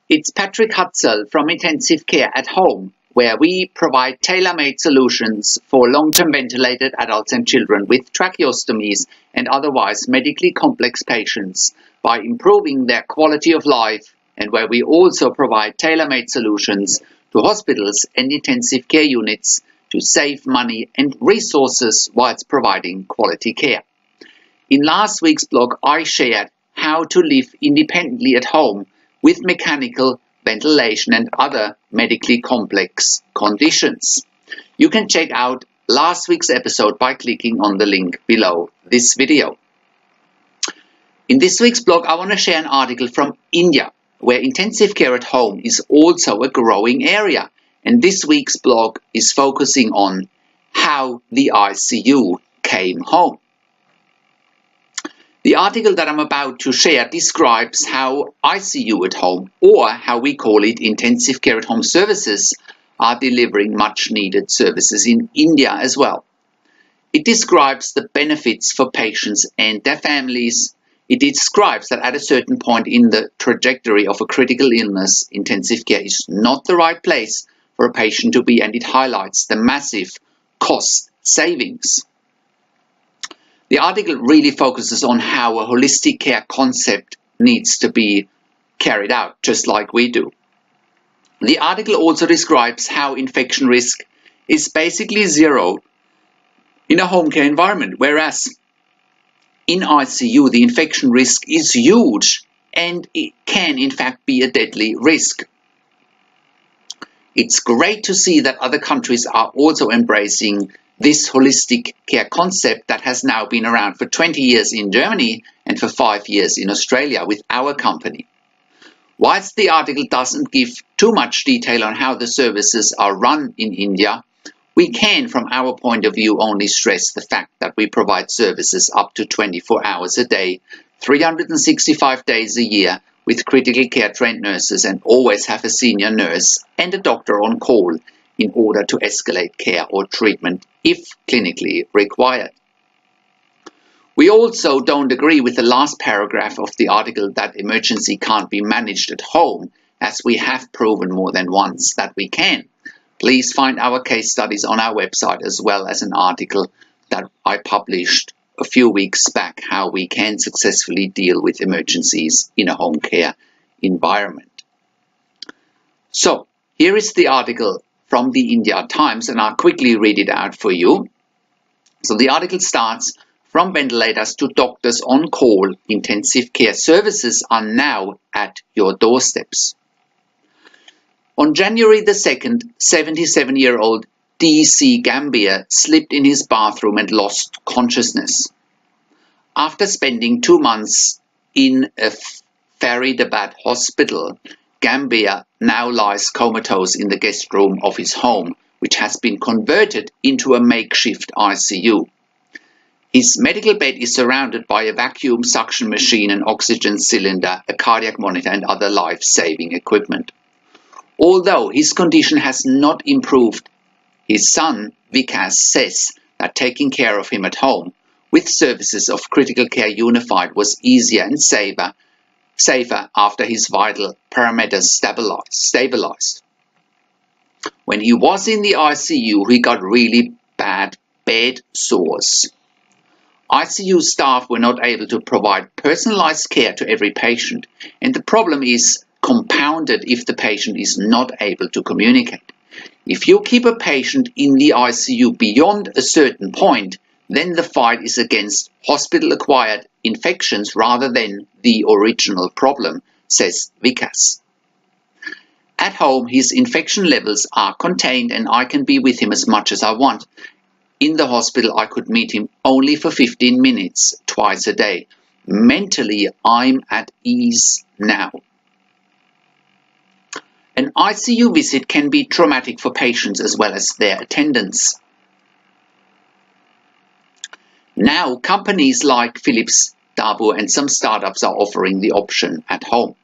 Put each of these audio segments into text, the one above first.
It's Patrick Hutzel from Intensive Care at Home, where we provide tailor-made solutions for long-term ventilated adults and children with tracheostomies and otherwise medically complex patients by improving their quality of life, and where we also provide tailor-made solutions to hospitals and intensive care units to save money and resources whilst providing quality care. In last week's blog, I shared how to live independently at home with mechanical ventilation and other medically complex conditions. You can check out last week's episode by clicking on the link below this video. In this week's blog, I want to share an article from India, where intensive care at home is also a growing area. And this week's blog is focusing on how the ICU came home. The article that I'm about to share describes how ICU at home, or how we call it intensive care at home services, are delivering much needed services in India as well. It describes the benefits for patients and their families. It describes that at a certain point in the trajectory of a critical illness, intensive care is not the right place for a patient to be, and it highlights the massive cost savings. The article really focuses on how a holistic care concept needs to be carried out, just like we do. The article also describes how infection risk is basically zero in a home care environment, whereas in ICU the infection risk is huge and it can in fact be a deadly risk. It's great to see that other countries are also embracing this holistic care concept that has now been around for 20 years in Germany and for 5 years in Australia with our company. Whilst the article doesn't give too much detail on how the services are run in India, we can, from our point of view, only stress the fact that we provide services up to 24 hours a day, 365 days a year, with critical care trained nurses, and always have a senior nurse and a doctor on call in order to escalate care or treatment if clinically required. We also don't agree with the last paragraph of the article that emergency can't be managed at home, as we have proven more than once that we can. Please find our case studies on our website, as well as an article that I published a few weeks back, how we can successfully deal with emergencies in a home care environment. So here is the article from the India Times, and I'll quickly read it out for you. So the article starts, "From ventilators to doctors on call, intensive care services are now at your doorsteps." On January the 2nd, 77-year-old D.C. Gambier slipped in his bathroom and lost consciousness. After spending 2 months in a Faridabad hospital, Gambier now lies comatose in the guest room of his home, which has been converted into a makeshift ICU. His medical bed is surrounded by a vacuum suction machine, an oxygen cylinder, a cardiac monitor, and other life-saving equipment. Although his condition has not improved, his son, Vikas, says that taking care of him at home with services of critical care unified was easier and safer after his vital parameters stabilized. When he was in the ICU, he got really bad bed sores. ICU staff were not able to provide personalized care to every patient, and the problem is compounded if the patient is not able to communicate. If you keep a patient in the ICU beyond a certain point, then the fight is against hospital-acquired infections rather than the original problem, says Vikas. At home, his infection levels are contained and I can be with him as much as I want. In the hospital, I could meet him only for 15 minutes twice a day. Mentally, I'm at ease now. An ICU visit can be traumatic for patients as well as their attendants. Now, companies like Philips, Dabur, and some startups are offering the option at home.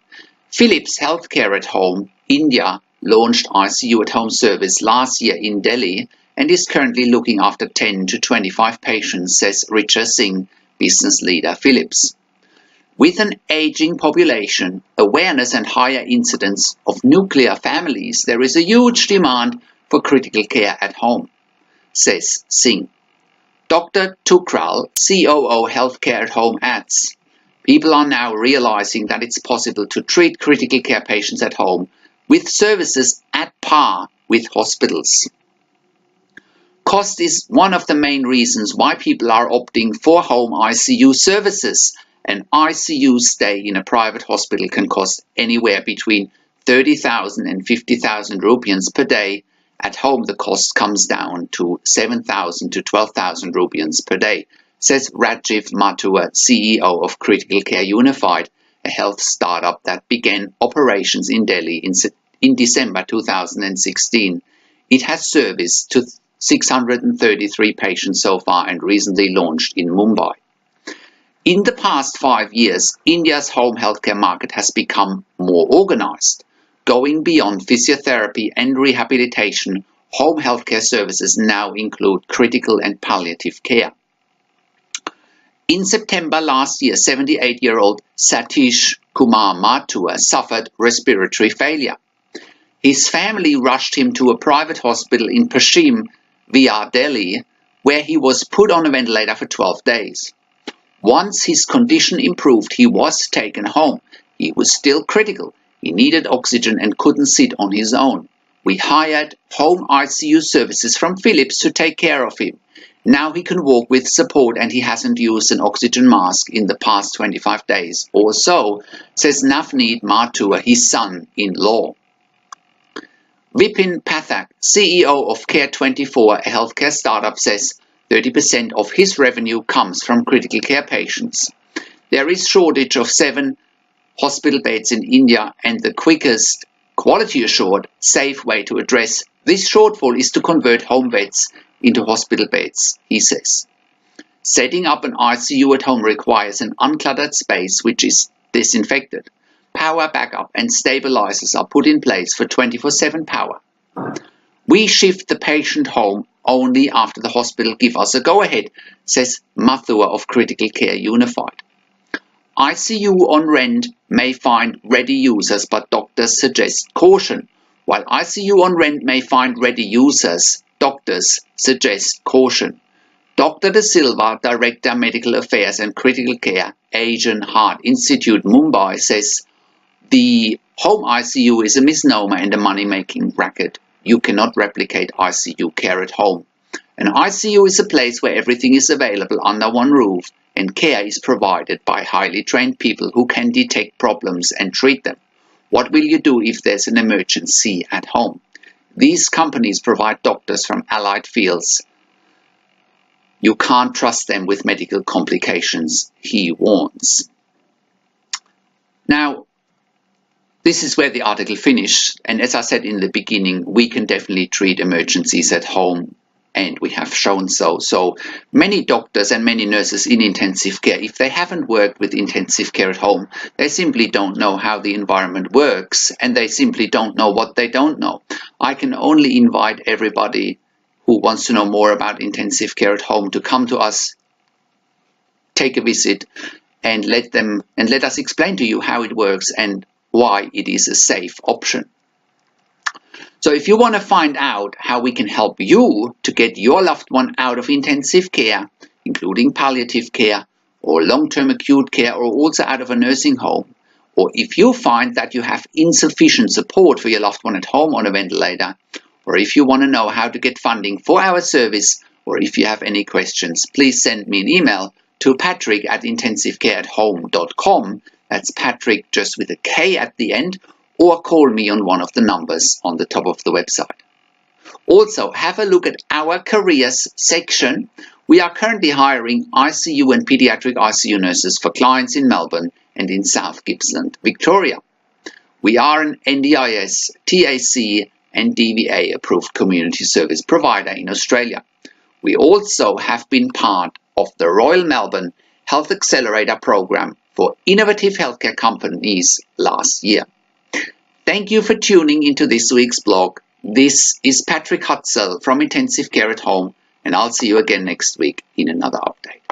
Philips Healthcare at Home India launched ICU at Home service last year in Delhi and is currently looking after 10 to 25 patients, says Richa Singh, business leader Philips. With an aging population, awareness and higher incidence of nuclear families, there is a huge demand for critical care at home, says Singh. Dr. Tukral, COO Healthcare at Home, adds, people are now realizing that it's possible to treat critical care patients at home with services at par with hospitals. Cost is one of the main reasons why people are opting for home ICU services. An ICU stay in a private hospital can cost anywhere between 30,000 and 50,000 rupees per day. At home, the cost comes down to 7,000 to 12,000 rupees per day, says Rajiv Mathur, CEO of Critical Care Unified, a health startup that began operations in Delhi in December 2016. It has serviced to 633 patients so far and recently launched in Mumbai. In the past 5 years, India's home healthcare market has become more organized. Going beyond physiotherapy and rehabilitation, home healthcare services now include critical and palliative care. In September last year, 78-year-old Satish Kumar Mathur suffered respiratory failure. His family rushed him to a private hospital in Paschim via Delhi, where he was put on a ventilator for 12 days. Once his condition improved, he was taken home. He was still critical. He needed oxygen and couldn't sit on his own. We hired home ICU services from Philips to take care of him. Now he can walk with support and he hasn't used an oxygen mask in the past 25 days or so, says Navneet Mathur, his son-in-law. Vipin Pathak, CEO of Care24, a healthcare startup, says 30% of his revenue comes from critical care patients. There is shortage of 7 hospital beds in India, and the quickest, quality-assured, safe way to address this shortfall is to convert home beds into hospital beds, he says. Setting up an ICU at home requires an uncluttered space which is disinfected. Power backup and stabilizers are put in place for 24/7 power. We shift the patient home only after the hospital give us a go-ahead, says Mathur of Critical Care Unified. ICU on rent may find ready users, but doctors suggest caution. While ICU on rent may find ready users, doctors suggest caution. Dr. De Silva, Director Medical Affairs and Critical Care, Asian Heart Institute, Mumbai, says the home ICU is a misnomer and a money-making racket. You cannot replicate ICU care at home. An ICU is a place where everything is available under one roof and care is provided by highly trained people who can detect problems and treat them. What will you do if there's an emergency at home? These companies provide doctors from allied fields. You can't trust them with medical complications, he warns. Now, this is where the article finished, and as I said in the beginning, we can definitely treat emergencies at home, and we have shown so. So many doctors and many nurses in intensive care, if they haven't worked with intensive care at home, they simply don't know how the environment works, and they simply don't know what they don't know. I can only invite everybody who wants to know more about intensive care at home to come to us, take a visit, and let us explain to you how it works and why it is a safe option. So if you want to find out how we can help you to get your loved one out of intensive care, including palliative care or long-term acute care, or also out of a nursing home, or if you find that you have insufficient support for your loved one at home on a ventilator, or if you want to know how to get funding for our service, or if you have any questions, please send me an email to patrick@intensivecareathome.com. That's Patrick just with a K at the end, or call me on one of the numbers on the top of the website. Also, have a look at our careers section. We are currently hiring ICU and pediatric ICU nurses for clients in Melbourne and in South Gippsland, Victoria. We are an NDIS, TAC and DVA approved community service provider in Australia. We also have been part of the Royal Melbourne Health Accelerator program for innovative healthcare companies last year. Thank you for tuning into this week's blog. This is Patrick Hutzel from Intensive Care at Home, and I'll see you again next week in another update.